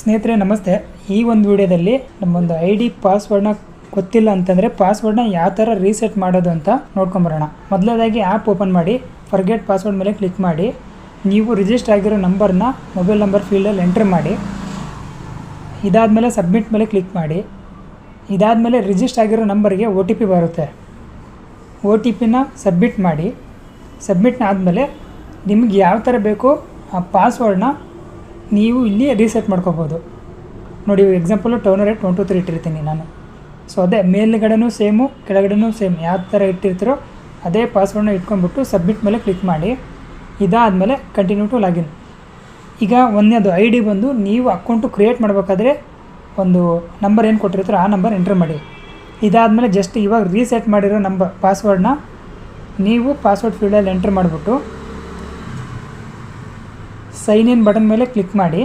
ಸ್ನೇಹಿತರೆ ನಮಸ್ತೆ. ಈ ಒಂದು ವಿಡಿಯೋದಲ್ಲಿ ನಮ್ಮೊಂದು ID ಪಾಸ್ವರ್ಡ್ನ ಗೊತ್ತಿಲ್ಲ ಅಂತಂದರೆ ಪಾಸ್ವರ್ಡ್ನ ಯಾವ ಥರ ರೀಸೆಟ್ ಮಾಡೋದು ಅಂತ ನೋಡ್ಕೊಂಬರೋಣ. ಮೊದಲನೇದಾಗಿ ಆ್ಯಪ್ ಓಪನ್ ಮಾಡಿ ಫರ್ಗೆಟ್ ಪಾಸ್ವರ್ಡ್ ಮೇಲೆ ಕ್ಲಿಕ್ ಮಾಡಿ ನೀವು ರಿಜಿಸ್ಟರ್ ಆಗಿರೋ ನಂಬರ್ನ ಮೊಬೈಲ್ ನಂಬರ್ ಫೀಲ್ಡಲ್ಲಿ ಎಂಟ್ರ್ ಮಾಡಿ. ಇದಾದಮೇಲೆ ಸಬ್ಮಿಟ್ ಮೇಲೆ ಕ್ಲಿಕ್ ಮಾಡಿ. ಇದಾದಮೇಲೆ ರಿಜಿಸ್ಟರ್ ಆಗಿರೋ ನಂಬರ್ಗೆ OTP ಬರುತ್ತೆ. OTPನ ಸಬ್ಮಿಟ್ ಮಾಡಿ. ಸಬ್ಮಿಟ್ನ ಆದಮೇಲೆ ನಿಮ್ಗೆ ಯಾವ ಥರ ಬೇಕೋ ಆ ಪಾಸ್ವರ್ಡ್ನ ನೀವು ಇಲ್ಲಿ ರೀಸೆಟ್ ಮಾಡ್ಕೋಬೋದು. ನೋಡಿ, ಎಕ್ಸಾಂಪಲು ಟರ್ನರ್ 123 ಇಟ್ಟಿರ್ತೀನಿ ನಾನು. ಸೊ ಅದೇ ಮೇಲ್ಗಡೆನೂ ಸೇಮು ಕೆಳಗಡೆನೂ ಸೇಮ್ ಯಾವ ಥರ ಇಟ್ಟಿರ್ತೀರೋ ಅದೇ ಪಾಸ್ವರ್ಡ್ನ ಇಟ್ಕೊಂಡ್ಬಿಟ್ಟು ಸಬ್ಮಿಟ್ ಮೇಲೆ ಕ್ಲಿಕ್ ಮಾಡಿ. ಇದಾದಮೇಲೆ ಕಂಟಿನ್ಯೂ ಟು ಲಾಗಿನ್. ಈಗ ಒಂದನೇದು ID ಬಂದು ನೀವು ಅಕೌಂಟು ಕ್ರಿಯೇಟ್ ಮಾಡಬೇಕಾದ್ರೆ ಒಂದು ನಂಬರ್ ಏನು ಕೊಟ್ಟಿರ್ತೀರೋ ಆ ನಂಬರ್ ಎಂಟ್ರ್ ಮಾಡಿ. ಇದಾದಮೇಲೆ ಜಸ್ಟ್ ಇವಾಗ ರೀಸೆಟ್ ಮಾಡಿರೋ ಪಾಸ್ವರ್ಡ್ನ ನೀವು ಪಾಸ್ವರ್ಡ್ ಫೀಲ್ಡಲ್ಲಿ ಎಂಟ್ರ್ ಮಾಡಿಬಿಟ್ಟು ಸೈನ್ ಇನ್ ಬಟನ್ ಮೇಲೆ ಕ್ಲಿಕ್ ಮಾಡಿ.